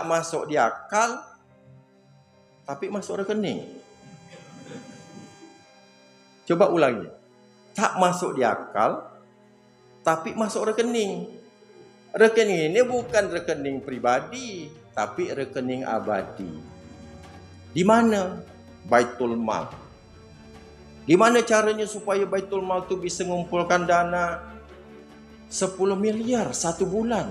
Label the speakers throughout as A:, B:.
A: masuk di akal, tapi masuk rekening. Coba ulangi. Tak masuk di akal, tapi masuk rekening. Rekening ini bukan rekening pribadi, tapi rekening abadi. Di mana? Baitul Mal. Di mana caranya supaya Baitul Mal itu bisa mengumpulkan dana 10 miliar satu bulan?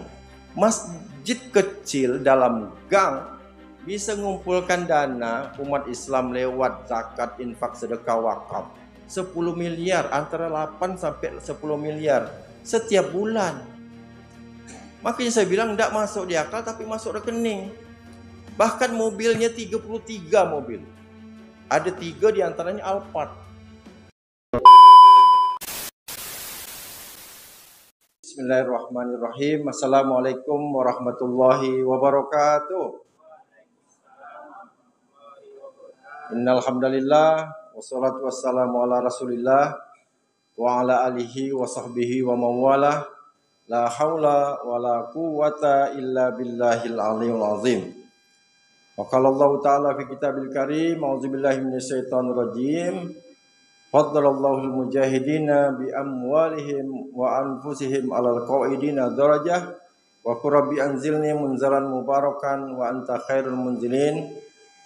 A: Masjid kecil dalam gang bisa mengumpulkan dana umat Islam lewat zakat, infak, sedekah, wakaf 10 miliar, antara 8 sampai 10 miliar setiap bulan. Makanya saya bilang tidak masuk di akal tapi masuk rekening. Bahkan mobilnya 33 mobil. Ada 3 diantaranya Alphard. Bismillahirrahmanirrahim. Assalamualaikum warahmatullahi wabarakatuh. Innal hamdalillah wassalatu wassalamu ala Rasulillah wa ala alihi wa sahbihi wa mawalah. La haula wa la quwwata illa billahil aliyul azim. Wa qala Allah ta'ala fi kitabil karim, a'udzubillahi minasyaitonir rajim. Faddalallahu al-mujahidina bi amwalihim wa anfusihim 'alal qa'idina darajah wa qur rabbi anzilni munzalan mubarakan wa anta khairul munzilin.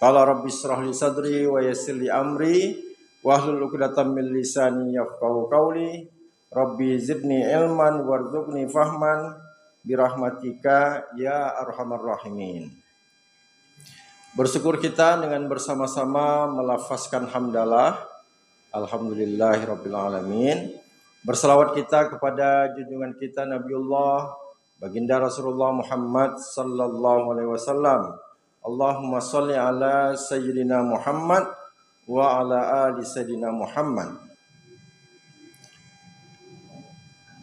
A: Qala rabbi ishrah li sadri wa yassir li amri wa hlul 'uqdatam min lisani yafqahu qawli. Rabbi zidni ilman warzuqni fahman birahmatika ya arhamar rahimin. Bersyukur kita dengan bersama-sama melafazkan hamdalah alhamdulillahirabbil alamin. Berselawat kita kepada junjungan kita Nabiullah baginda Rasulullah Muhammad sallallahu alaihi wasallam. Allahumma shalli ala sayyidina Muhammad wa ala ali sayyidina Muhammad.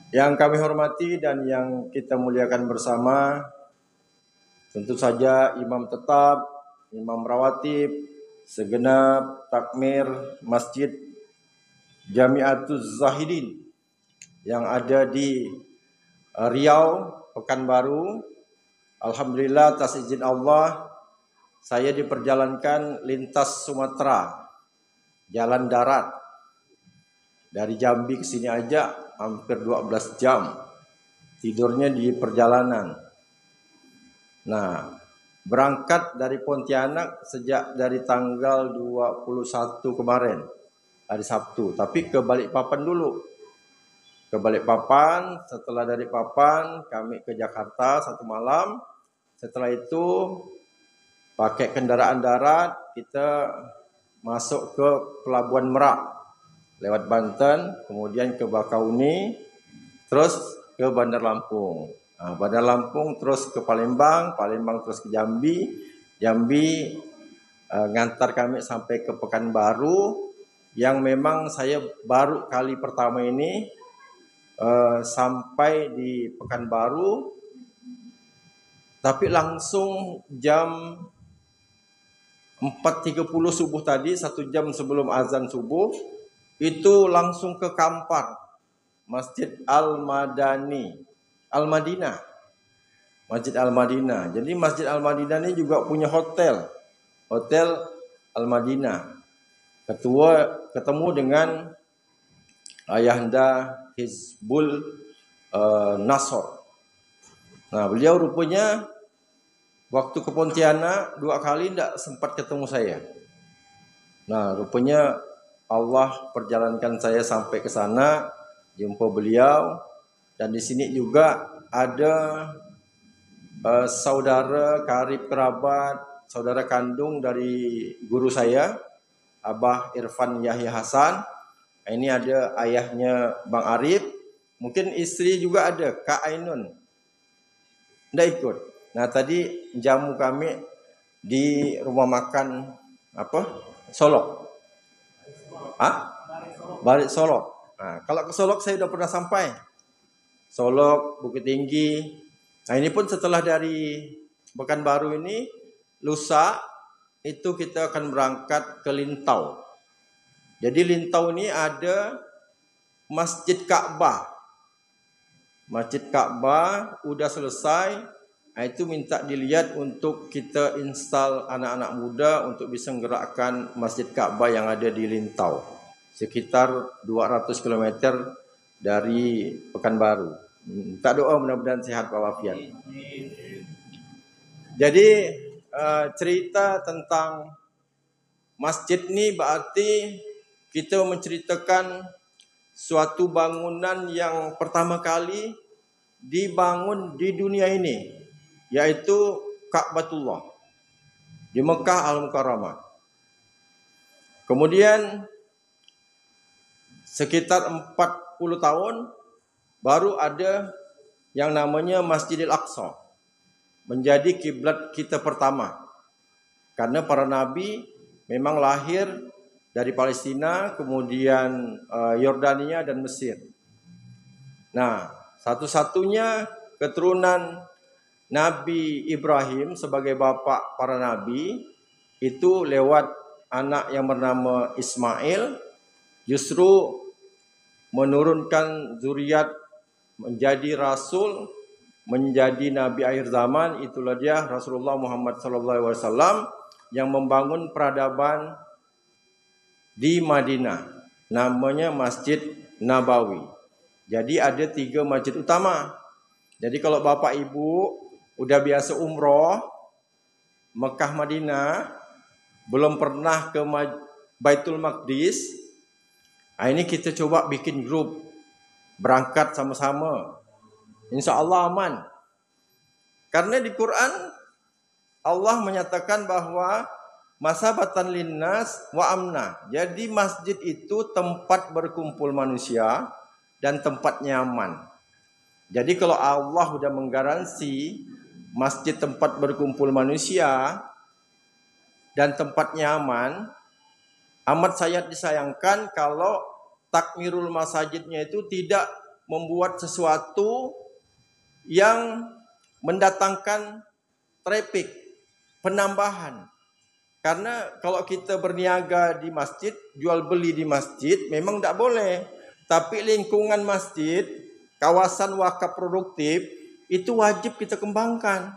A: Yang kami hormati dan yang kita muliakan bersama, tentu saja imam tetap, imam rawatib, segenap takmir Masjid Jami'atuz Zahidin yang ada di Riau, Pekanbaru. Alhamdulillah atas izin Allah, saya diperjalankan lintas Sumatera, jalan darat. Dari Jambi ke sini aja hampir 12 jam. Tidurnya di perjalanan. Nah, berangkat dari Pontianak sejak dari tanggal 21 kemarin, hari Sabtu. Tapi ke Balikpapan dulu. Ke Balikpapan, setelah dari Papan kami ke Jakarta 1 malam. Setelah itu pakai kendaraan darat kita masuk ke Pelabuhan Merak. Lewat Banten, kemudian ke Bakauni, terus ke Bandar Lampung. Nah, Bandar Lampung terus ke Palembang, Palembang terus ke Jambi, Jambi ngantar kami sampai ke Pekanbaru, yang memang saya baru kali pertama ini sampai di Pekanbaru, tapi langsung jam 4.30 subuh tadi, 1 jam sebelum azan subuh, itu langsung ke Kampar, Masjid Al-Madani, Al-Madinah, Masjid Al-Madinah. Jadi Masjid Al-Madinah ini juga punya hotel, Hotel Al-Madinah. Ketemu dengan Ayahanda Hizbul Nasr. Nah, beliau rupanya waktu ke Pontianak 2 kali tidak sempat ketemu saya. Nah, rupanya Allah perjalankan saya sampai ke sana, jumpa beliau, dan di sini juga ada saudara karib kerabat, saudara kandung dari guru saya, Abah Irfan Yahya Hasan. Ini ada ayahnya Bang Arif, mungkin istri juga ada, Kak Ainun. Nggak ikut. Nah, tadi jamu kami di rumah makan Solok. Balik Solok. Nah, kalau ke Solok saya sudah pernah sampai. Solok, Bukit Tinggi. Nah, ini pun setelah dari Pekanbaru ini, lusa itu kita akan berangkat ke Lintau. Jadi Lintau ini ada Masjid Ka'bah. Masjid Ka'bah udah selesai. itu minta dilihat untuk kita install anak-anak muda untuk bisa menggerakkan Masjid Ka'bah yang ada di Lintau, sekitar 200 km dari Pekanbaru. Minta doa mudah-mudahan sehat walafiat. Jadi cerita tentang masjid ini berarti kita menceritakan suatu bangunan yang pertama kali dibangun di dunia ini, yaitu Ka'batullah di Mekah Al-Mukarramah. Kemudian sekitar 40 tahun baru ada yang namanya Masjidil Aqsa, menjadi kiblat kita pertama. Karena para nabi memang lahir dari Palestina, kemudian Yordania dan Mesir. Nah, satu-satunya keturunan Nabi Ibrahim sebagai bapak para nabi itu lewat anak yang bernama Ismail, justru menurunkan zuriat menjadi rasul, menjadi nabi akhir zaman. Itulah dia Rasulullah Muhammad SAW yang membangun peradaban di Madinah, namanya Masjid Nabawi. Jadi ada 3 masjid utama. Jadi kalau bapak ibu udah biasa umroh Mekah Madinah, belum pernah ke Baitul Maqdis, ini kita coba bikin grup, berangkat sama-sama. Insya Allah aman. Karena di Quran Allah menyatakan bahwa masabatan linnas wa amna. Jadi masjid itu tempat berkumpul manusia dan tempat nyaman. Jadi kalau Allah sudah menggaransi masjid tempat berkumpul manusia dan tempat nyaman, amat sangat disayangkan kalau takmirul masajidnya itu tidak membuat sesuatu yang mendatangkan traffic, penambahan. Karena kalau kita berniaga di masjid, jual beli di masjid, memang tidak boleh. Tapi lingkungan masjid, kawasan wakaf produktif, itu wajib kita kembangkan.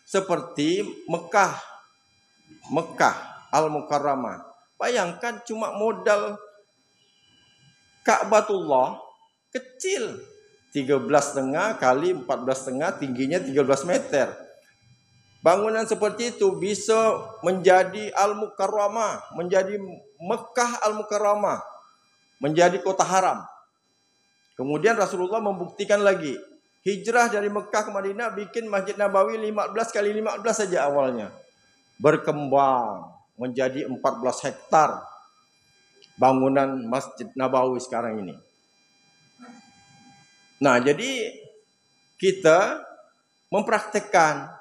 A: Seperti Mekah Al-Mukarramah. Bayangkan cuma modal Ka'batullah kecil, 13,5 kali 14,5, tingginya 13 meter. Bangunan seperti itu bisa menjadi Al-Mukarramah, menjadi Mekah Al-Mukarramah, menjadi kota haram. Kemudian Rasulullah membuktikan lagi, hijrah dari Mekah ke Madinah bikin Masjid Nabawi 15 kali 15 saja awalnya. Berkembang menjadi 14 hektar bangunan Masjid Nabawi sekarang ini. Nah, jadi kita mempraktekkan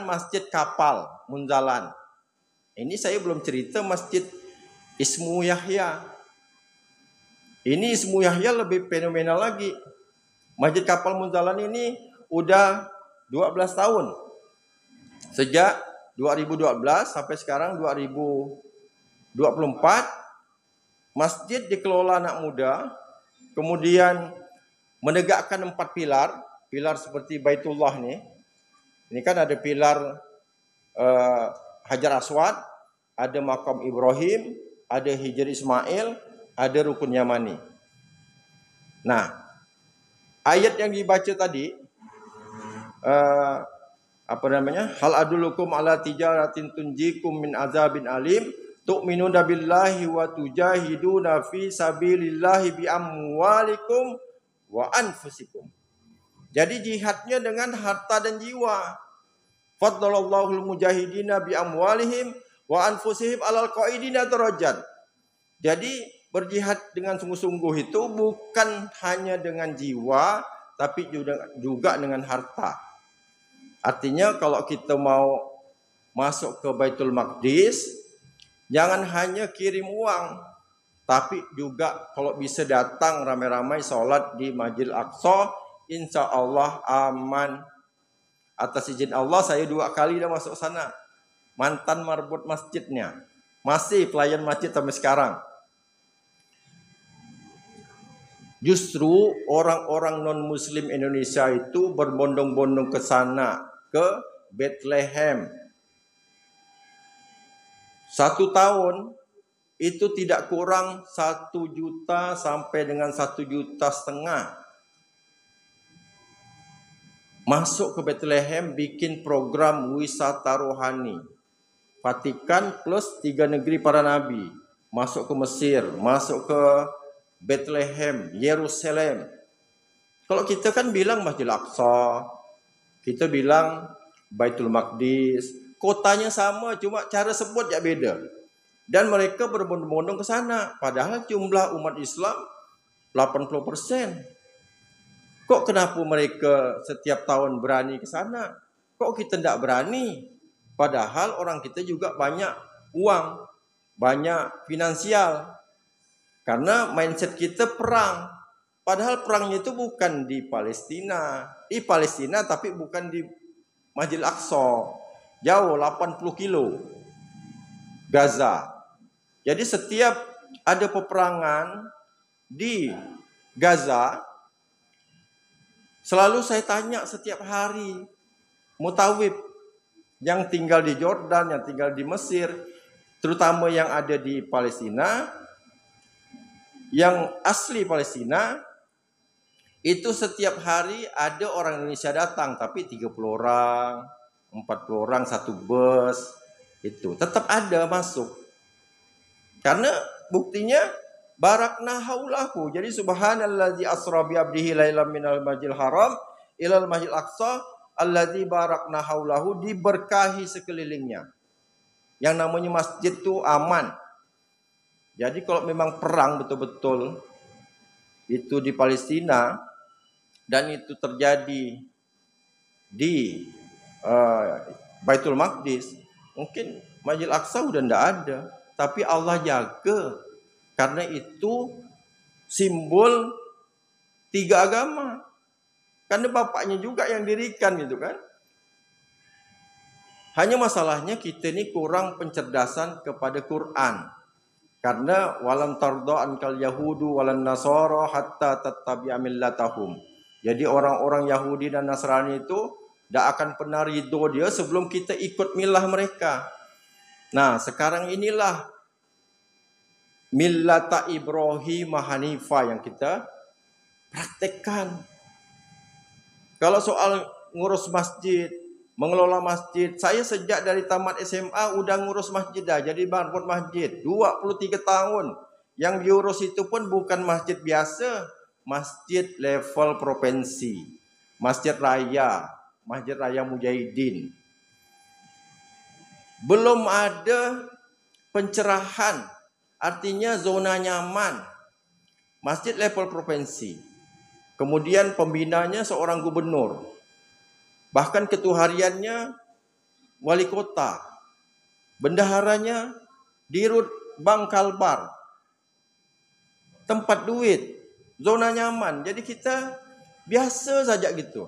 A: masjid kapal Munzalan. Ini saya belum cerita Masjid Ismu Yahya. Ini Ismu Yahya lebih fenomenal lagi. Masjid kapal Munzalan ini udah 12 tahun. Sejak 2012 sampai sekarang 2024, masjid dikelola anak muda, kemudian menegakkan 4 pilar seperti Baitullah nih. Ini kan ada pilar Hajar Aswad, ada makam Ibrahim, ada Hijr Ismail, ada rukun Yamani. Nah, ayat yang dibaca tadi, Hal adulukum ala tijaratin tunjikum min azabin alim, tu'minuna billahi wa tujahiduna fi sabilillahi bi amwalikum wa anfusikum. Jadi jihadnya dengan harta dan jiwa. Fadlalallahul mujahidina bi amwalihim wa anfusihim alal qaidina darajat. Jadi berjihad dengan sungguh-sungguh itu bukan hanya dengan jiwa, tapi juga dengan harta. Artinya kalau kita mau masuk ke Baitul Maqdis, jangan hanya kirim uang, tapi juga kalau bisa datang ramai-ramai sholat di Masjidil Aqsa, insya Allah aman. Atas izin Allah saya 2 kali dah masuk sana. Mantan marbot masjidnya. Masih pelayan masjid sampai sekarang. Justru orang-orang non-Muslim Indonesia itu berbondong-bondong ke sana, ke Bethlehem. 1 tahun itu tidak kurang 1 juta sampai dengan 1,5 juta masuk ke Bethlehem bikin program wisata rohani. Vatikan plus 3 negeri para nabi. Masuk ke Mesir, masuk ke Bethlehem, Yerusalem. Kalau kita kan bilang Masjidil Aqsa, kita bilang Baitul Maqdis, kotanya sama, cuma cara sebut ya beda. Dan mereka berbondong-bondong ke sana, padahal jumlah umat Islam 80%. Kok kenapa mereka setiap tahun berani ke sana? Kok kita tidak berani? Padahal orang kita juga banyak uang, banyak finansial. Karena mindset kita perang. Padahal perangnya itu bukan di Palestina. Di Palestina tapi bukan di Masjidil Aqsa. Jauh 80 kilo. Gaza. Jadi setiap ada peperangan di Gaza, selalu saya tanya setiap hari. Mutawib yang tinggal di Jordan, yang tinggal di Mesir, terutama yang ada di Palestina, yang asli Palestina, itu setiap hari ada orang Indonesia datang, tapi 30 orang, 40 orang satu bus, itu tetap ada masuk. Karena buktinya barakna haulahu. Jadi subhanallazi asra bi abdihi lailan minal masjidil haram ilal masjidil aqsa allazi barakna haulahu, diberkahi sekelilingnya. Yang namanya masjid itu aman. Jadi kalau memang perang betul-betul itu di Palestina dan itu terjadi di Baitul Maqdis, mungkin Masjidil Aqsa udah tidak ada. Tapi Allah jaga karena itu simbol 3 agama. Karena bapaknya juga yang dirikan gitu kan. Hanya masalahnya kita ini kurang pencerdasan kepada Quran. Karena walan tarda ankal yahudu walan nasara hatta tattabi'a millatahum. Jadi orang-orang Yahudi dan Nasrani itu tidak akan pernah ridho dia sebelum kita ikut milah mereka. Nah, sekarang inilah millata Ibrahim Hanifah yang kita praktekkan. Kalau soal ngurus masjid, mengelola masjid, saya sejak dari tamat SMA udah ngurus masjid dah. Jadi bangun masjid 23 tahun. Yang diurus itu pun bukan masjid biasa, masjid level provinsi, masjid raya Mujahidin. Belum ada pencerahan, artinya zona nyaman, masjid level provinsi. Kemudian pembinanya seorang gubernur. Bahkan ketua hariannya wali kota. Bendaharanya dirut Bank Kalbar. Tempat duit, zona nyaman. Jadi kita biasa saja gitu.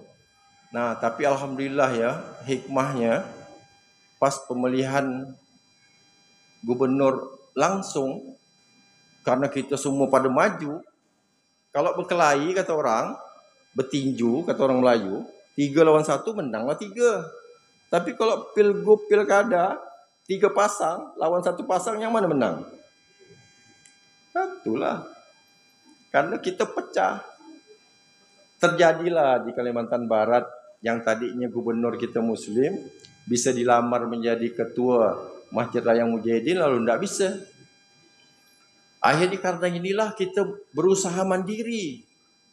A: Nah, tapi alhamdulillah ya, hikmahnya pas pemilihan gubernur langsung, karena kita semua pada maju. Kalau berkelahi kata orang, bertinju kata orang Melayu, 3 lawan 1 menanglah 3. Tapi kalau pilgub pilkada 3 pasang lawan 1 pasang, yang mana menang? Itulah. Karena kita pecah. Terjadilah di Kalimantan Barat yang tadinya gubernur kita Muslim bisa dilamar menjadi ketua Masjid Raya Mujahidin, lalu tidak bisa. Akhirnya karena inilah kita berusaha mandiri.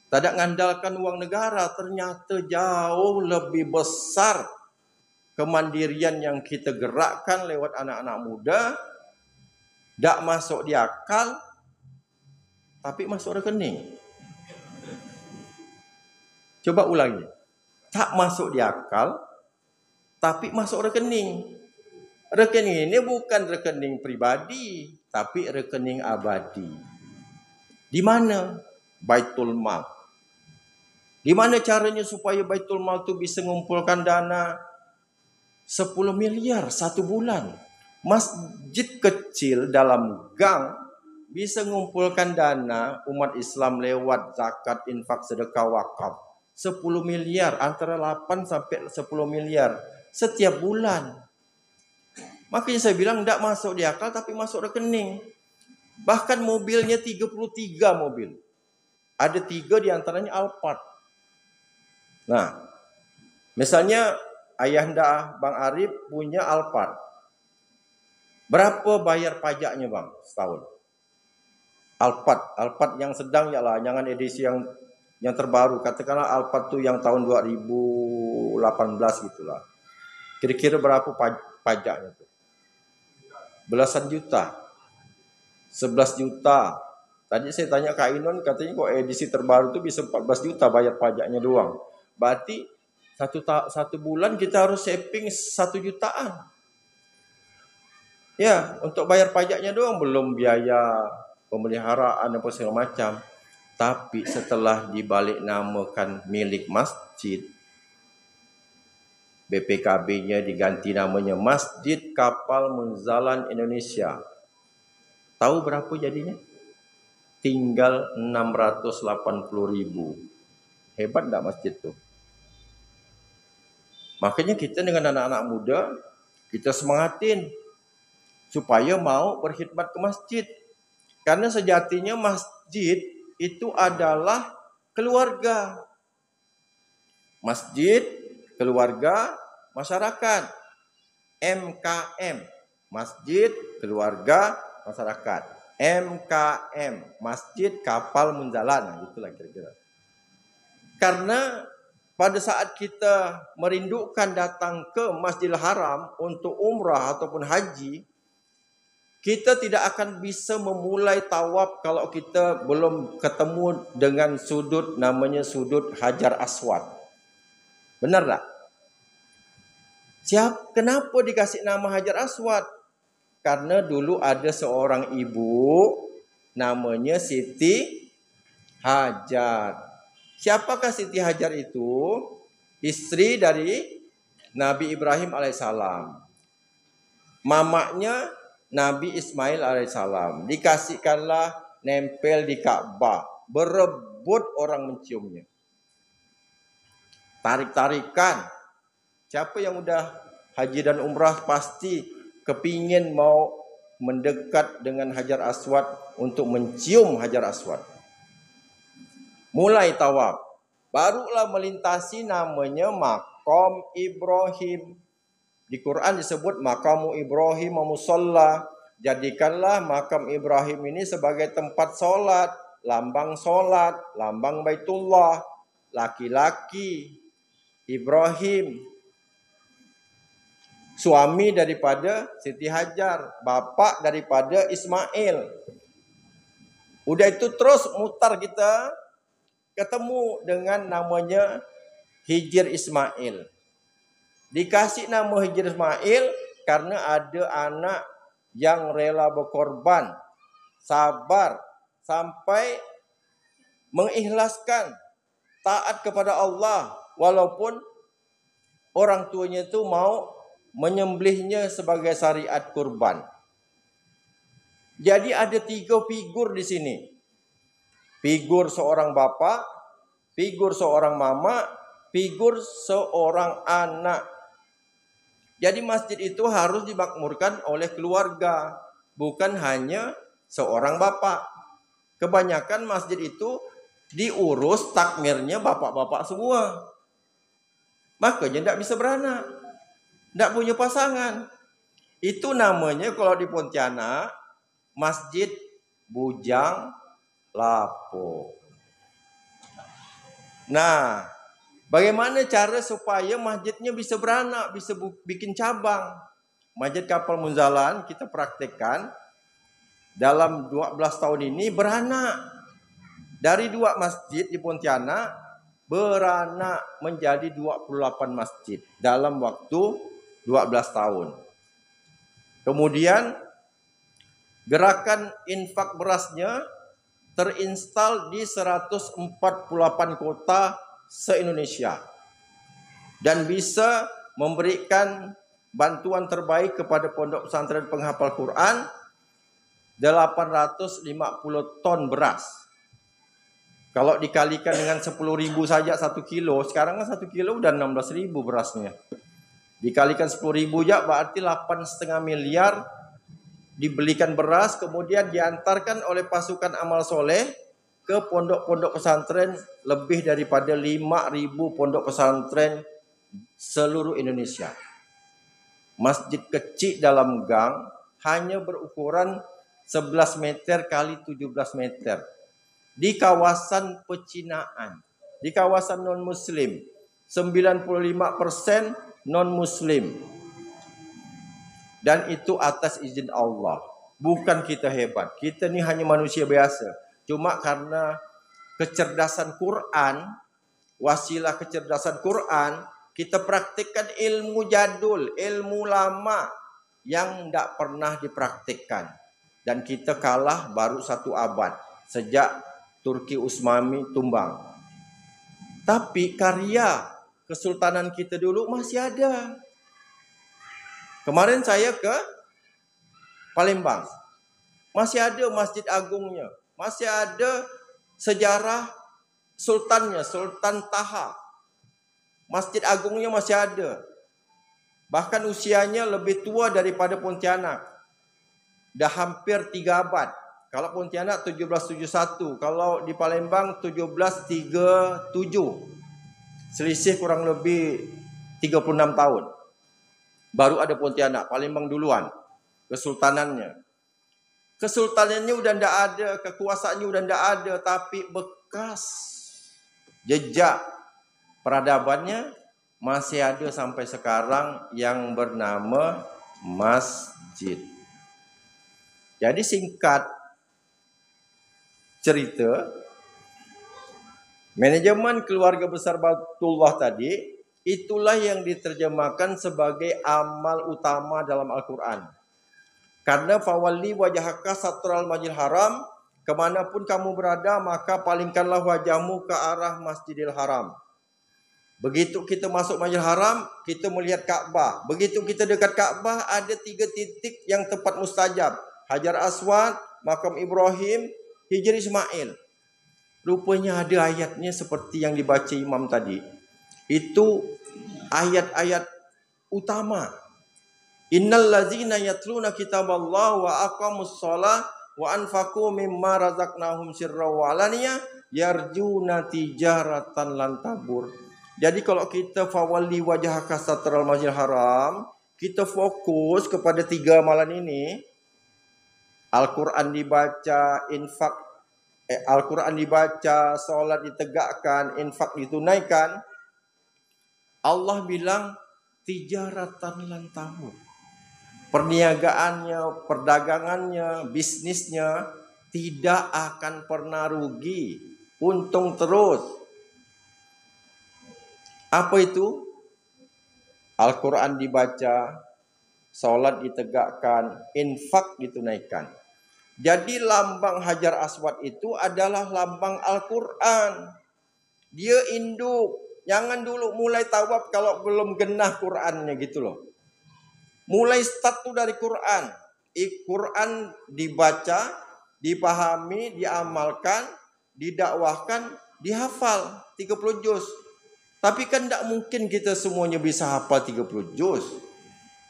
A: Tidak mengandalkan uang negara. Ternyata jauh lebih besar kemandirian yang kita gerakkan lewat anak-anak muda. Tidak masuk di akal, tapi masuk rekening. Coba ulangi. Tak masuk di akal, tapi masuk rekening. Rekening ini bukan rekening pribadi, tapi rekening abadi. Di mana? Baitul Mal. Di mana caranya supaya Baitul Mal itu bisa mengumpulkan dana 10 miliar 1 bulan? Masjid kecil dalam gang bisa mengumpulkan dana umat Islam lewat zakat, infak, sedekah, wakaf 10 miliar, antara 8 sampai 10 miliar setiap bulan. Makanya saya bilang tidak masuk di akal tapi masuk rekening. Bahkan mobilnya 33 mobil. Ada 3 diantaranya Alphard. Nah, misalnya ayahanda Bang Arif punya Alphard. Berapa bayar pajaknya Bang setahun? Alphard yang sedang ya lah, jangan edisi yang terbaru. Katakanlah Alphard tuh yang tahun 2018 gitulah. Kira-kira berapa pajaknya tuh? Belasan juta. 11 juta. Tadi saya tanya Kak Inon, katanya kok edisi terbaru tuh bisa 14 juta bayar pajaknya doang. Berarti satu bulan kita harus saving 1 jutaan. Ya, untuk bayar pajaknya doang, belum biaya pemeliharaan apa segala macam. Tapi setelah dibalik namakan milik masjid, BPKB-nya diganti namanya Masjid Kapal Munzalan Indonesia. Tahu berapa jadinya? Tinggal 680.000. Hebat enggak masjid tuh? Makanya kita dengan anak-anak muda, kita semangatin supaya mau berkhidmat ke masjid. Karena sejatinya masjid itu adalah keluarga. Masjid, keluarga, masyarakat. MKM, Masjid, Keluarga, Masyarakat. MKM, Masjid Kapal Munzalan. Nah, itulah kira-kira. Karena pada saat kita merindukan datang ke Masjidil Haram untuk umrah ataupun haji, kita tidak akan bisa memulai tawaf kalau kita belum ketemu dengan sudut namanya sudut Hajar Aswad. Benar tak? Kenapa dikasih nama Hajar Aswad? Karena dulu ada seorang ibu namanya Siti Hajar. Siapakah Siti Hajar itu? Istri dari Nabi Ibrahim alaihissalam. Mamanya Nabi Ismail alaihissalam. Dikasihkanlah nempel di Ka'bah. Berebut orang menciumnya. Tarik-tarikan. Siapa yang udah haji dan umrah pasti kepingin mau mendekat dengan Hajar Aswad untuk mencium Hajar Aswad. Mulai tawaf. Barulah melintasi namanya Maqam Ibrahim. Di Quran disebut Maqamu Ibrahim musalla. Jadikanlah makam Ibrahim ini sebagai tempat solat, lambang Baitullah. Laki-laki Ibrahim, suami daripada Siti Hajar, bapak daripada Ismail. Udah itu terus mutar kita ketemu dengan namanya Hijr Ismail. Dikasih nama Hijr Ismail karena ada anak yang rela berkorban, sabar sampai mengikhlaskan taat kepada Allah walaupun orang tuanya itu mau menyembelihnya sebagai syariat kurban. Jadi ada 3 figur di sini. Figur seorang bapak, figur seorang mama, figur seorang anak. Jadi masjid itu harus dimakmurkan oleh keluarga, bukan hanya seorang bapak. Kebanyakan masjid itu diurus takmirnya bapak-bapak semua. Makanya tidak bisa beranak, tidak punya pasangan. Itu namanya kalau di Pontianak Masjid Bujang Lapuk. Nah, bagaimana cara supaya masjidnya bisa beranak, bisa bikin cabang? Masjid Kapal Munzalan kita praktekkan dalam 12 tahun ini beranak. Dari 2 masjid di Pontianak beranak menjadi 28 masjid dalam waktu 12 tahun. Kemudian gerakan infak berasnya terinstal di 148 kota se-Indonesia dan bisa memberikan bantuan terbaik kepada pondok pesantren penghafal Quran 850 ton beras. Kalau dikalikan dengan 10.000 saja 1 kilo, sekarang kan 1 kilo udah 16.000 berasnya. Dikalikan 10.000 ya berarti 8,5 miliar dibelikan beras, kemudian diantarkan oleh pasukan amal soleh ke pondok-pondok pesantren, lebih daripada 5.000 pondok pesantren seluruh Indonesia. Masjid kecil dalam gang hanya berukuran 11 meter kali 17 meter. Di kawasan pecinaan, di kawasan non-muslim, 95% non-muslim. Dan itu atas izin Allah. Bukan kita hebat. Kita ni hanya manusia biasa. Cuma karena kecerdasan Quran, wasilah kecerdasan Quran, kita praktikkan ilmu jadul, ilmu lama yang tidak pernah dipraktikkan. Dan kita kalah baru 1 abad sejak Turki Utsmani tumbang. Tapi karya kesultanan kita dulu masih ada. Kemarin saya ke Palembang. Masih ada Masjid Agungnya. Masih ada sejarah sultannya, Sultan Taha. Masjid Agungnya masih ada. Bahkan usianya lebih tua daripada Pontianak. Dah hampir 3 abad. Kalau Pontianak 1771. Kalau di Palembang 1737. Selisih kurang lebih 36 tahun. Baru ada Pontianak, Palembang duluan kesultanannya. Kesultanannya udah ndak ada, kekuasaannya udah ndak ada, tapi bekas jejak peradabannya masih ada sampai sekarang yang bernama masjid. Jadi singkat cerita, manajemen keluarga besar Baitullah tadi itulah yang diterjemahkan sebagai amal utama dalam Al-Quran. Karena fawalli wajhaka satral masjidil haram, kemanapun kamu berada maka palingkanlah wajahmu ke arah Masjidil Haram. Begitu kita masuk Masjidil Haram, kita melihat Ka'bah. Begitu kita dekat Ka'bah, ada 3 titik yang tempat mustajab. Hajar Aswad, Makam Ibrahim, Hijr Ismail. Rupanya ada ayatnya seperti yang dibaca imam tadi. Itu ayat-ayat utama. Innal ladzina yatluna kitaballah wa aqamus shalah wa anfaqu mimma razaqnahum sirran wa alaniyah yarjuna tijaratan lan tabur. Jadi kalau kita fawalli wajhaka satral masjidil haram, kita fokus kepada 3 amalan ini. Al-Quran dibaca, Al-Quran dibaca, salat ditegakkan, infak ditunaikan. Allah bilang tijaratan lan tabur. Perniagaannya, perdagangannya, bisnisnya tidak akan pernah rugi, untung terus. Apa itu? Al-Quran dibaca, salat ditegakkan, infak ditunaikan. Jadi lambang Hajar Aswad itu adalah lambang Al-Quran. Dia induk. Jangan dulu mulai tawaf kalau belum genah Qurannya gitu loh. Mulai start tuh dari Quran. Quran dibaca, dipahami, diamalkan, didakwahkan, dihafal 30 juz. Tapi kan tidak mungkin kita semuanya bisa hafal 30 juz.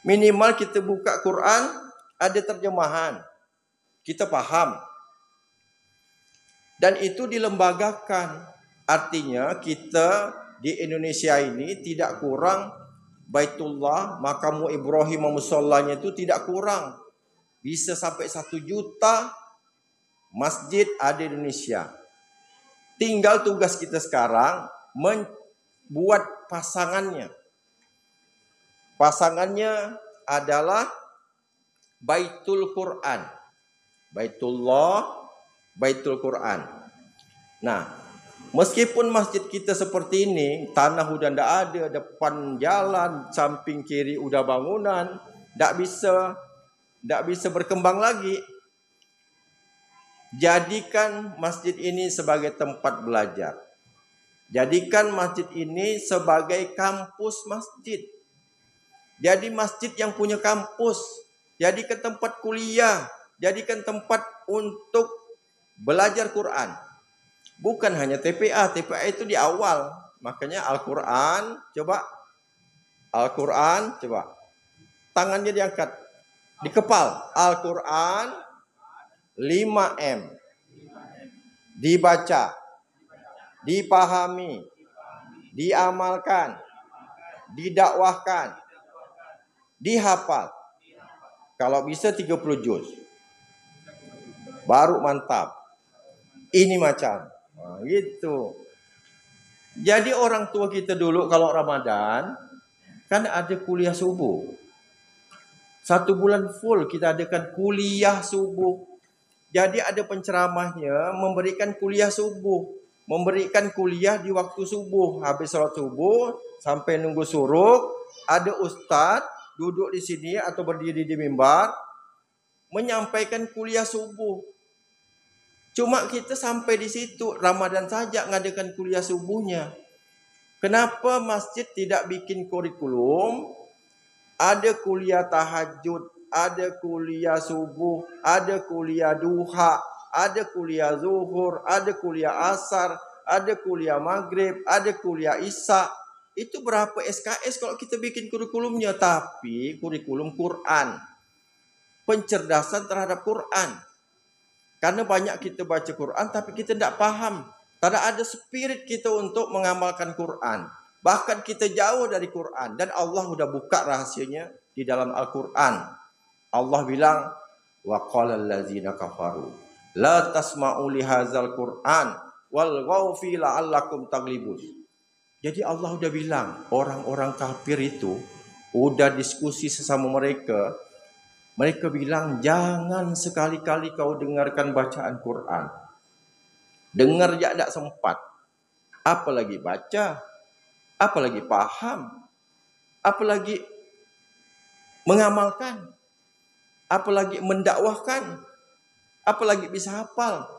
A: Minimal kita buka Quran, ada terjemahan. Kita paham. Dan itu dilembagakan. Artinya kita di Indonesia ini tidak kurang Baitullah, makamu Ibrahim, musallanya itu tidak kurang. Bisa sampai 1 juta masjid ada di Indonesia. Tinggal tugas kita sekarang membuat pasangannya. Pasangannya adalah Baitul Quran. Baitullah, Baitul Quran. Nah, meskipun masjid kita seperti ini, tanah udah ndak ada, depan jalan, samping kiri udah bangunan, ndak bisa berkembang lagi. Jadikan masjid ini sebagai tempat belajar. Jadikan masjid ini sebagai kampus masjid. Jadi masjid yang punya kampus, jadi ke tempat kuliah, Jadikan tempat untuk belajar Quran. Bukan hanya TPA. TPA itu di awal. Makanya Al-Quran, coba. Al-Quran, coba. Tangannya diangkat. Di kepal. Al-Quran 5M. Dibaca. Dipahami. Diamalkan. Didakwahkan. Dihafal. Kalau bisa 30 juz. Baru mantap. Ini macam. Nah, gitu. Jadi orang tua kita dulu kalau Ramadan kan ada kuliah subuh. 1 bulan full kita adakan kuliah subuh. Jadi ada penceramahnya memberikan kuliah subuh. Memberikan kuliah di waktu subuh. Habis salat subuh sampai nunggu suruk. Ada ustadz duduk di sini atau berdiri di mimbar. Menyampaikan kuliah subuh. Cuma kita sampai di situ. Ramadan saja ngadakan kuliah subuhnya. Kenapa masjid tidak bikin kurikulum? Ada kuliah tahajud, ada kuliah subuh, ada kuliah duha, ada kuliah zuhur, ada kuliah asar, ada kuliah maghrib, ada kuliah isya. Itu berapa SKS kalau kita bikin kurikulumnya? Tapi kurikulum Quran. Pencerdasan terhadap Quran. Karena banyak kita baca Quran tapi kita tidak paham. Tidak ada spirit kita untuk mengamalkan Quran. Bahkan kita jauh dari Quran. Dan Allah sudah buka rahasianya di dalam Al-Quran. Allah bilang, وَقَالَ الَّذِينَ كَفَرُوا لَا تَسْمَعُوا لِهَذَا الْقُرْآنِ وَالْغَوْا فِيهِ لَعَلَّكُمْ تَغْلِبُونَ. Jadi Allah sudah bilang, orang-orang kafir itu sudah diskusi sesama mereka. Mereka bilang, jangan sekali-kali kau dengarkan bacaan Quran. Dengar ya tidak sempat. Apalagi baca. Apalagi paham. Apalagi mengamalkan. Apalagi mendakwahkan. Apalagi bisa hafal.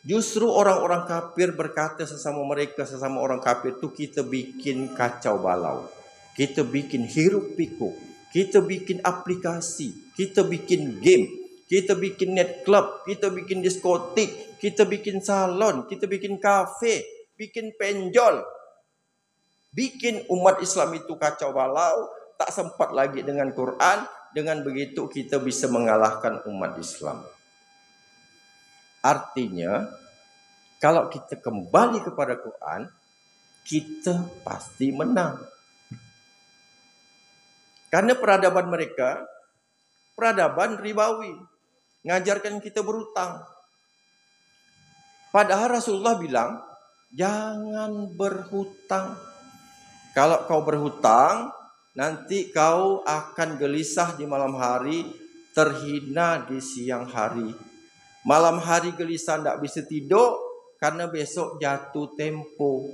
A: Justru orang-orang kafir berkata sesama mereka, sesama orang kafir itu kita bikin kacau balau. Kita bikin hiruk pikuk. Kita bikin aplikasi. Kita bikin game. Kita bikin net club. Kita bikin diskotik. Kita bikin salon. Kita bikin kafe. Bikin penjol. Bikin umat Islam itu kacau balau. Tak sempat lagi dengan Quran. Dengan begitu kita bisa mengalahkan umat Islam. Artinya, kalau kita kembali kepada Quran, kita pasti menang. Karena peradaban mereka, peradaban ribawi. Ngajarkan kita berhutang. Padahal Rasulullah bilang, jangan berhutang. Kalau kau berhutang, nanti kau akan gelisah di malam hari, terhina di siang hari. Malam hari gelisah tidak bisa tidur, karena besok jatuh tempo.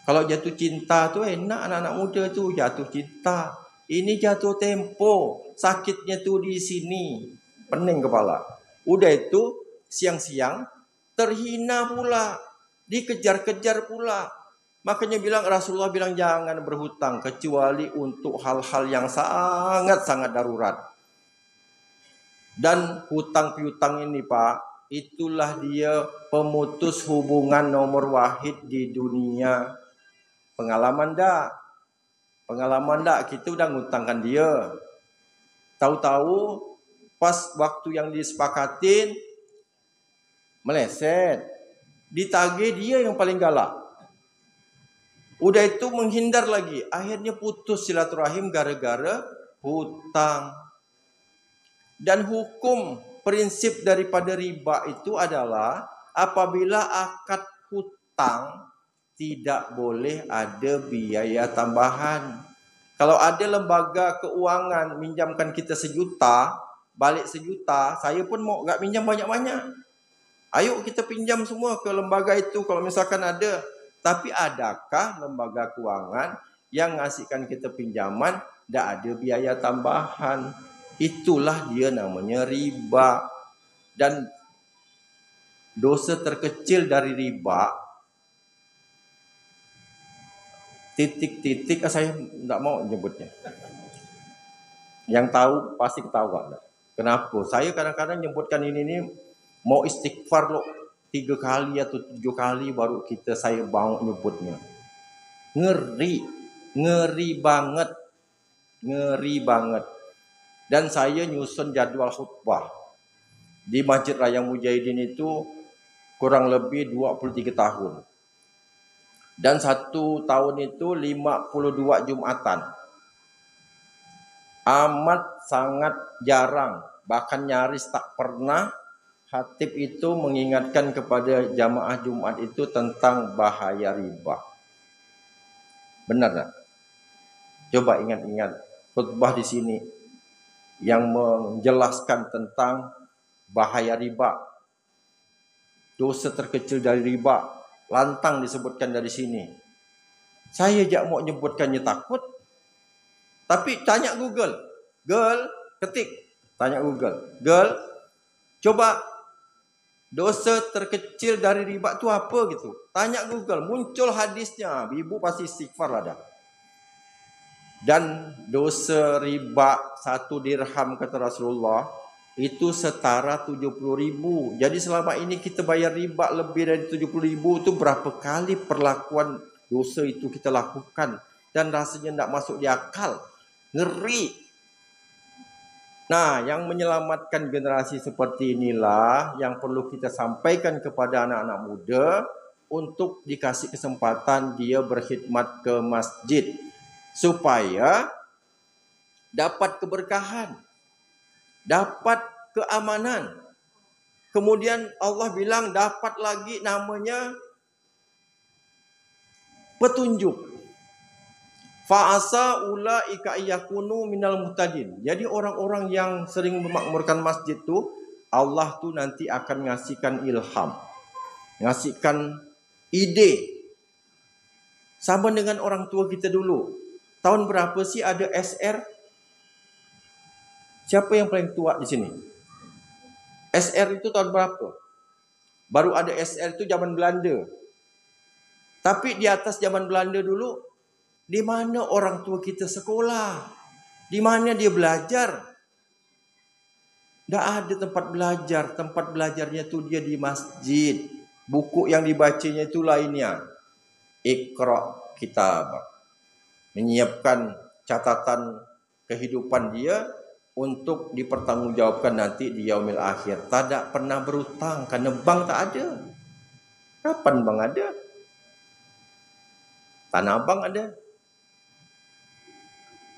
A: Kalau jatuh cinta tu enak, anak-anak muda tu jatuh cinta. Ini jatuh tempo, sakitnya tu di sini, pening kepala. Udah itu siang-siang terhina pula, dikejar-kejar pula. Makanya Rasulullah bilang jangan berhutang kecuali untuk hal-hal yang sangat-sangat darurat. Dan hutang piutang ini Pak, itulah dia pemutus hubungan nomor wahid di dunia. Pengalaman dak? Pengalaman dak? Kita udah ngutangkan dia. Tahu-tahu pas waktu yang disepakatin meleset. Ditagih dia yang paling galak. Udah itu menghindar lagi. Akhirnya putus silaturahim gara-gara hutang. Dan hukum prinsip daripada riba itu adalah apabila akad hutang tidak boleh ada biaya tambahan. Kalau ada lembaga keuangan minjamkan kita 1 juta, balik 1 juta, saya pun mau gak minjam banyak-banyak. Ayo kita pinjam semua ke lembaga itu kalau misalkan ada. Tapi adakah lembaga keuangan yang ngasihkan kita pinjaman tidak ada biaya tambahan? Itulah dia namanya riba. Dan dosa terkecil dari riba, titik-titik, saya tidak mau nyebutnya. Yang tahu pasti ketawa. Kenapa? Saya kadang-kadang nyebutkan ini mau istighfar loh 3 kali atau 7 kali baru saya mau nyebutnya. Ngeri, ngeri banget, ngeri banget. Dan saya nyusun jadwal khutbah di Masjid Raya Mujahidin itu kurang lebih 23 tahun. Dan 1 tahun itu 52 Jumatan. Amat sangat jarang, bahkan nyaris tak pernah khatib itu mengingatkan kepada jamaah Jumat itu tentang bahaya riba. Benar tak? Coba ingat-ingat khutbah di sini yang menjelaskan tentang bahaya riba. Dosa terkecil dari riba, lantang disebutkan dari sini. Saya jak mau nyebutkannya takut. Tapi tanya Google. Girl, ketik. Tanya Google. Girl, coba dosa terkecil dari riba itu apa gitu. Tanya Google, muncul hadisnya. Ibu pasti istighfar lah dah. Dan dosa riba 1 dirham kata Rasulullah itu setara 70.000. Jadi selama ini kita bayar riba lebih dari 70.000 itu berapa kali perlakuan dosa itu kita lakukan dan rasanya tidak masuk di akal. Ngeri. Nah, yang menyelamatkan generasi seperti inilah yang perlu kita sampaikan kepada anak-anak muda untuk dikasih kesempatan dia berkhidmat ke masjid supaya dapat keberkahan, dapat keamanan. Kemudian Allah bilang dapat lagi namanya petunjuk. Fa'asa ulaika yakunu minal muhtadin. Jadi orang-orang yang sering memakmurkan masjid tu, Allah tu nanti akan ngasihkan ilham, ngasihkan ide. Sama dengan orang tua kita dulu. Tahun berapa sih ada SR? Siapa yang paling tua di sini? SR itu tahun berapa? Baru ada SR itu zaman Belanda. Tapi di atas zaman Belanda dulu, di mana orang tua kita sekolah? Di mana dia belajar? Tidak ada tempat belajar. Tempat belajarnya itu dia di masjid. Buku yang dibacanya itu lainnya. Iqra kitab. Menyiapkan catatan kehidupan dia untuk dipertanggungjawabkan nanti di yaumil akhir. Tak pernah berutang karena bank tak ada. Kapan bank ada? Tanah abang ada.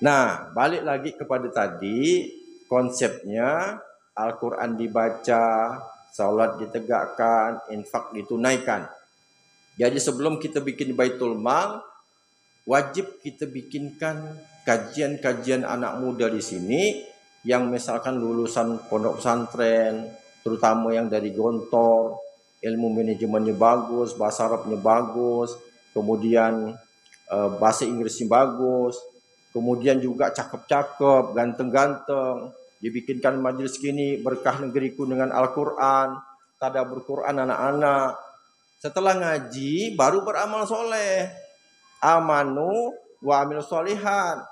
A: Nah, balik lagi kepada tadi, konsepnya Al-Quran dibaca, salat ditegakkan, infak ditunaikan. Jadi sebelum kita bikin Baitul Mal, wajib kita bikinkan kajian-kajian anak muda di sini yang misalkan lulusan pondok pesantren, terutama yang dari Gontor, ilmu manajemennya bagus, bahasa Arabnya bagus, kemudian bahasa Inggrisnya bagus, kemudian juga cakep-cakep, ganteng-ganteng. Dibikinkan majlis gini, berkah negeriku dengan Al-Quran, tadabbur Quran anak-anak. Setelah ngaji, baru beramal soleh. Amanu wa amilus solihat.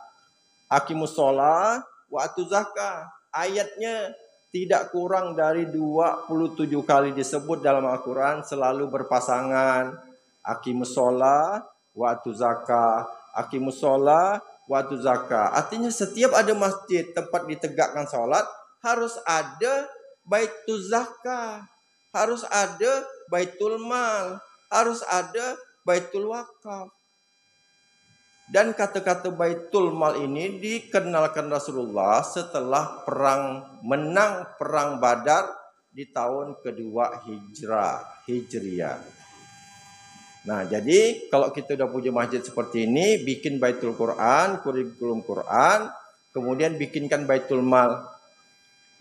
A: Aqimus sholah wa atuz zakah. Ayatnya tidak kurang dari 27 kali disebut dalam Al-Quran, selalu berpasangan. Aqimus sholah wa atuz zakah. Aqimus sholah wa atuz zakah. Artinya setiap ada masjid tempat ditegakkan sholat, harus ada baituz zakah, harus ada baitul mal, harus ada baitul wakaf. Dan kata-kata baitul mal ini dikenalkan Rasulullah setelah menang perang Badar di tahun kedua Hijriah. Nah, jadi kalau kita udah punya masjid seperti ini, bikin baitul Quran, kurikulum Quran, kemudian bikinkan baitul mal.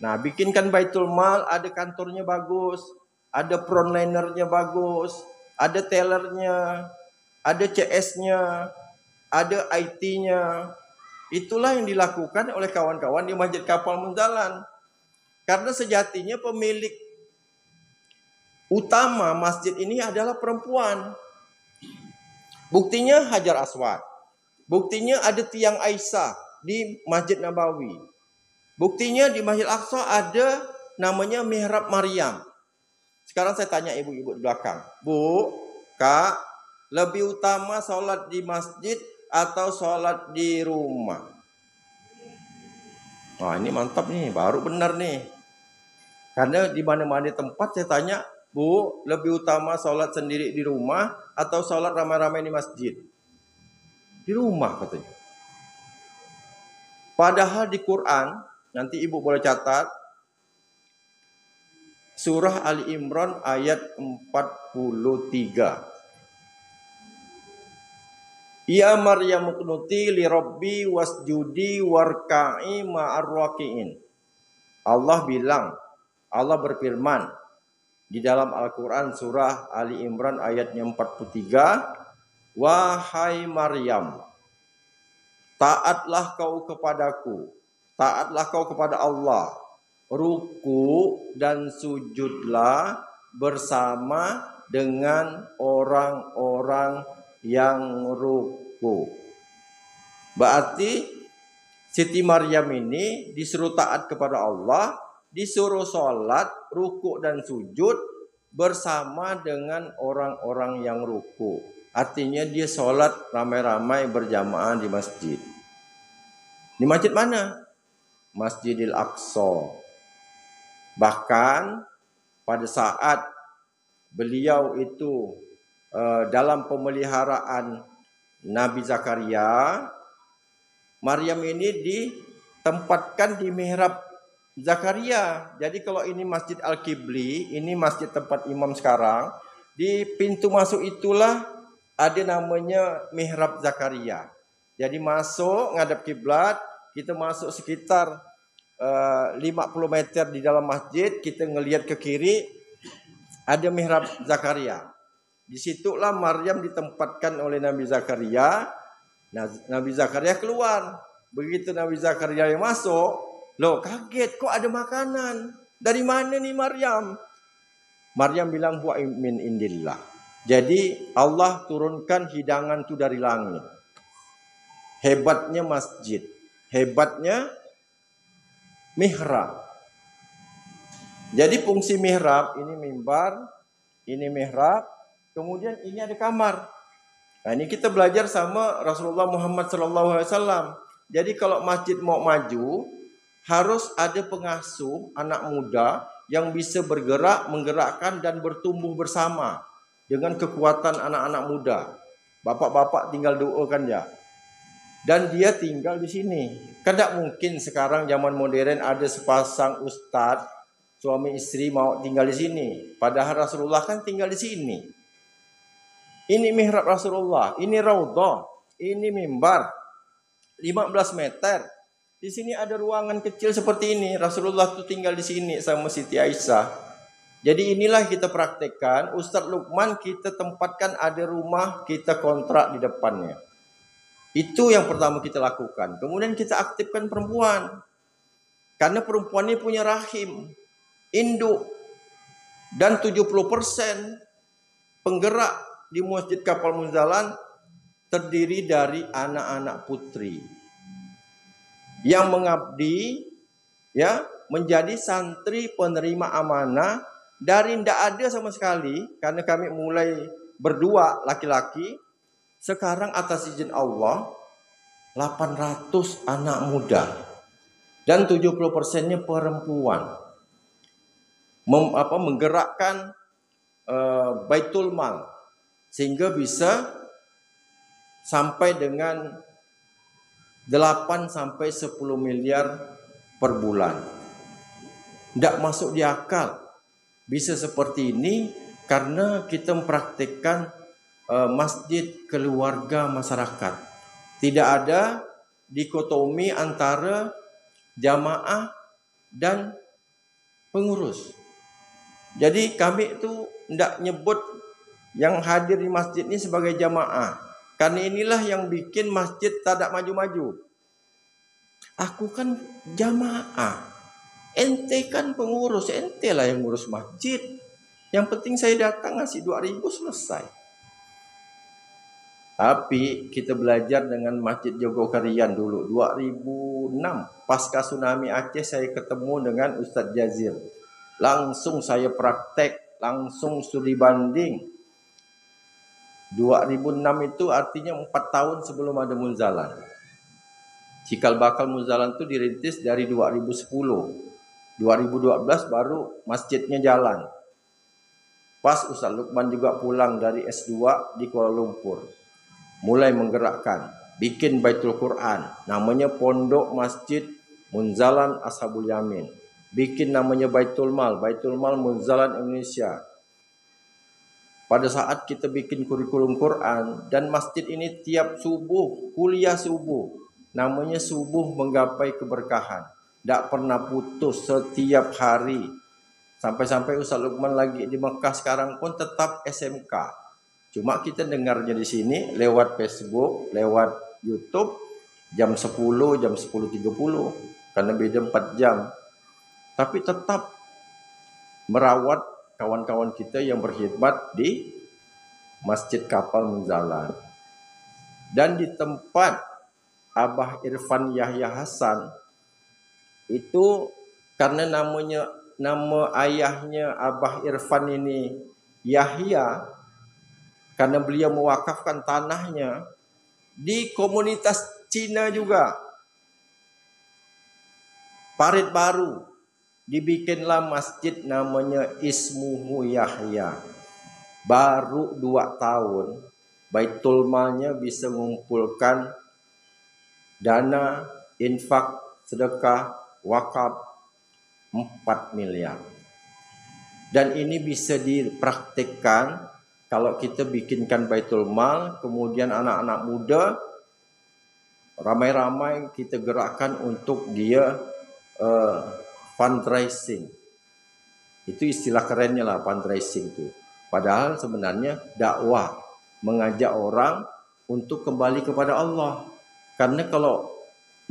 A: Nah, bikinkan baitul mal, ada kantornya bagus, ada frontlinernya bagus, ada tellernya, ada CS-nya, ada IT-nya. Itulah yang dilakukan oleh kawan-kawan di Masjid Kapal Munzalan. Karena sejatinya pemilik utama masjid ini adalah perempuan. Buktinya Hajar Aswad. Buktinya ada tiang Aisyah di Masjid Nabawi. Buktinya di Masjid Al-Aqsa ada namanya mihrab Maryam. Sekarang saya tanya ibu-ibu di belakang. Bu, Kak, lebih utama sholat di masjid atau sholat di rumah? Wah, ini mantap nih, baru benar nih. Karena di mana-mana tempat saya tanya, Bu, lebih utama sholat sendiri di rumah atau sholat ramai-ramai di masjid? Di rumah katanya. Padahal di Quran, nanti ibu boleh catat, surah Ali Imran ayat 43. Ya Maryam qunuti li rabbi wasjudi warka'i ma'ar raki'in. Allah berfirman di dalam Al-Quran surah Ali Imran ayatnya 43. Wahai Maryam, taatlah kau kepadaku, taatlah kau kepada Allah, ruku dan sujudlah bersama dengan orang-orang yang ruku. Berarti Siti Maryam ini disuruh taat kepada Allah, disuruh sholat, ruku dan sujud bersama dengan orang-orang yang ruku. Artinya dia sholat ramai-ramai berjamaah di masjid. Di masjid mana? Masjidil Aqsa. Bahkan pada saat beliau itu dalam pemeliharaan Nabi Zakaria, Maryam ini ditempatkan di mihrab Zakaria. Jadi kalau ini Masjid Al-Qibli, ini masjid tempat imam sekarang, di pintu masuk itulah ada namanya mihrab Zakaria. Jadi masuk ngadap kiblat, kita masuk sekitar 50 meter di dalam masjid, kita ngelihat ke kiri ada mihrab Zakaria. Disitulah Maryam ditempatkan oleh Nabi Zakaria. Nah, Nabi Zakaria keluar. Begitu Nabi Zakaria yang masuk, loh kaget, kok ada makanan? Dari mana nih Maryam? Maryam bilang huwa min indillah. Jadi Allah turunkan hidangan itu dari langit. Hebatnya masjid, hebatnya mihrab. Jadi fungsi mihrab, ini mimbar, ini mihrab, kemudian ini ada kamar. Nah, ini kita belajar sama Rasulullah Muhammad SAW. Jadi kalau masjid mau maju, harus ada pengasuh anak muda yang bisa bergerak, menggerakkan dan bertumbuh bersama dengan kekuatan anak-anak muda. Bapak-bapak tinggal doakan ya. Dan dia tinggal di sini. Kan tidak mungkin sekarang zaman modern ada sepasang ustadz, suami istri mau tinggal di sini. Padahal Rasulullah kan tinggal di sini. Ini mihrab Rasulullah, ini raudhah, ini mimbar 15 meter. Di sini ada ruangan kecil seperti ini. Rasulullah tuh tinggal di sini sama Siti Aisyah. Jadi inilah kita praktekkan. Ustadz Lukman kita tempatkan ada rumah, kita kontrak di depannya. Itu yang pertama kita lakukan. Kemudian kita aktifkan perempuan. Karena perempuan ini punya rahim, induk. Dan 70% penggerak di Masjid Kapal Munzalan terdiri dari anak-anak putri yang mengabdi, ya, menjadi santri penerima amanah dari tidak ada sama sekali. Karena kami mulai berdua laki-laki, sekarang atas izin Allah 800 anak muda dan 70%-nya perempuan menggerakkan Baitul Mal sehingga bisa sampai dengan 8 sampai 10 miliar per bulan. Tidak masuk di akal bisa seperti ini karena kita mempraktikkan masjid keluarga masyarakat. Tidak ada dikotomi antara jamaah dan pengurus. Jadi kami itu tidak nyebut yang hadir di masjid ini sebagai jamaah. Karena inilah yang bikin masjid tidak maju-maju. Aku kan jamaah. Ente kan pengurus. Ente lah yang ngurus masjid. Yang penting saya datang ngasih 2.000 selesai. Tapi kita belajar dengan Masjid Jogokarian dulu 2006 pasca tsunami Aceh, saya ketemu dengan Ustadz Jazir. Langsung saya praktek, langsung studi banding. 2006 itu artinya 4 tahun sebelum ada Munzalan. Cikal bakal Munzalan itu dirintis dari 2010. 2012 baru masjidnya jalan. Pas Ustaz Lukman juga pulang dari S2 di Kuala Lumpur. Mulai menggerakkan, bikin Baitul Quran, namanya Pondok Masjid Munzalan Ashabul Yamin. Bikin namanya Baitul Mal Munzalan Indonesia. Pada saat kita bikin kurikulum Quran, dan masjid ini tiap subuh, kuliah subuh, namanya Subuh Menggapai Keberkahan. Tidak pernah putus setiap hari. Sampai-sampai Ustaz Lukman lagi di Mekah sekarang pun tetap SMK. Cuma kita dengarnya di sini lewat Facebook, lewat YouTube jam 10, jam 10.30 karena beda 4 jam. Tapi tetap merawat kawan-kawan kita yang berkhidmat di Masjid Kapal Munzalan. Dan di tempat Abah Irfan Yahya Hasan itu, karena nama ayahnya Abah Irfan ini Yahya, karena beliau mewakafkan tanahnya di komunitas Cina juga. Parit baru dibikinlah masjid namanya Ismuhu Yahya. Baru 2 tahun Baitul Malnya bisa mengumpulkan dana infak, sedekah, wakaf 4 miliar. Dan ini bisa dipraktikkan kalau kita bikinkan Baitul Mal, kemudian anak-anak muda ramai-ramai kita gerakkan untuk dia fundraising. Itu istilah kerennya lah, fundraising itu. Padahal sebenarnya dakwah, mengajak orang untuk kembali kepada Allah. Karena kalau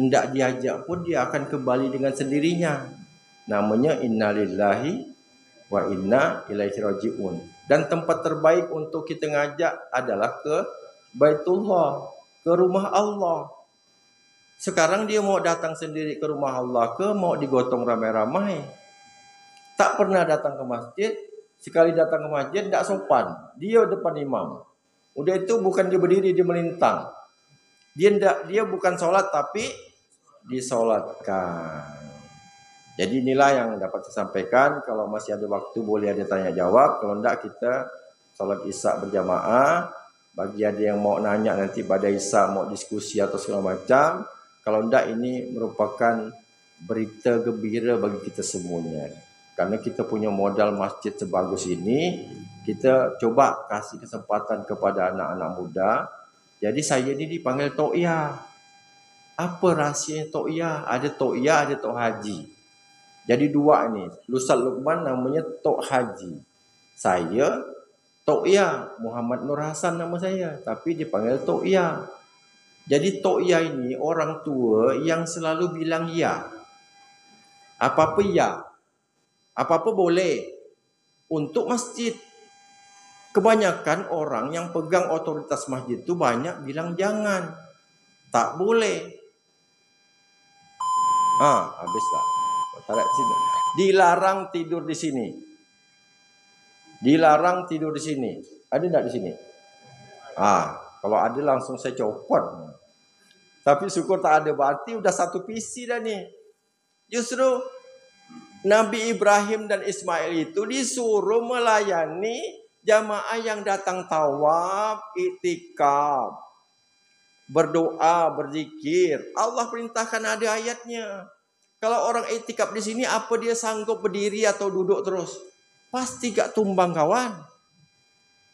A: tidak diajak pun dia akan kembali dengan sendirinya. Namanya innalillahi wa inna ilaihi raji'un. Dan tempat terbaik untuk kita ngajak adalah ke Baitullah, ke rumah Allah. Sekarang dia mau datang sendiri ke rumah Allah, ke mau digotong ramai-ramai. Tak pernah datang ke masjid, sekali datang ke masjid tidak sopan. Dia depan imam. Udah itu bukan dia berdiri, dia melintang. Dia bukan sholat tapi disolatkan. Jadi inilah yang dapat saya sampaikan. Kalau masih ada waktu boleh ada tanya jawab. Kalau tidak kita sholat isya berjamaah. Bagi ada yang mau nanya nanti pada isya mau diskusi atau segala macam. Kalau tidak ini merupakan berita gembira bagi kita semuanya. Karena kita punya modal masjid sebagus ini. Kita coba kasih kesempatan kepada anak-anak muda. Jadi saya ini dipanggil To'iyah. Apa rahsia To'iyah? Ada To'iyah, ada Tok Haji. Jadi 2 ini. Ustaz Lukman namanya Tok Haji. Saya To'iyah. Muhammad Nur Hasan nama saya. Tapi dipanggil To'iyah. Jadi To'iyah ini orang tua yang selalu bilang ya. Apa-apa ya. Apa-apa boleh. Untuk masjid. Kebanyakan orang yang pegang otoritas masjid itu banyak bilang jangan. Tak boleh. Habis tak? Dilarang tidur di sini. Dilarang tidur di sini. Ada enggak di sini? Kalau ada langsung saya copot. Tapi syukur tak ada, berarti udah satu visi dah nih. Justru Nabi Ibrahim dan Ismail itu disuruh melayani jamaah yang datang tawaf, iktikaf, berdoa, berzikir. Allah perintahkan, ada ayatnya. Kalau orang iktikaf di sini, apa dia sanggup berdiri atau duduk terus? Pasti gak tumbang kawan.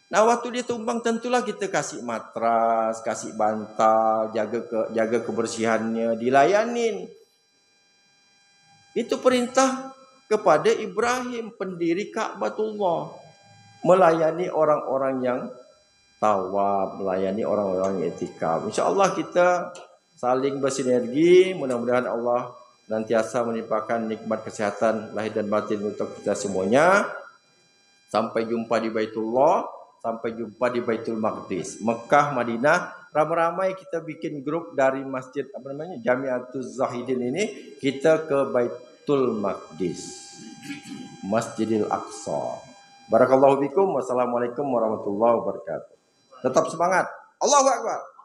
A: Nah waktu dia tumbang tentulah kita kasih matras, kasih bantal, jaga kebersihannya, dilayanin. Itu perintah kepada Ibrahim, pendiri Ka'batullah. Melayani orang-orang yang tawaf, melayani orang-orang yang iktikaf. InsyaAllah kita saling bersinergi. Mudah-mudahan Allah nantiasa menimpakan nikmat kesehatan lahir dan batin untuk kita semuanya. Sampai jumpa di Baitullah. sampai jumpa di Baitul Maqdis. Mekah, Madinah, ramai-ramai kita bikin grup dari masjid Jami'atuz Zahidin ini, kita ke Baitul Maqdis, Masjidil Aqsa. Barakallahu fikum. Wassalamualaikum warahmatullahi wabarakatuh. Tetap semangat. Allahu Akbar.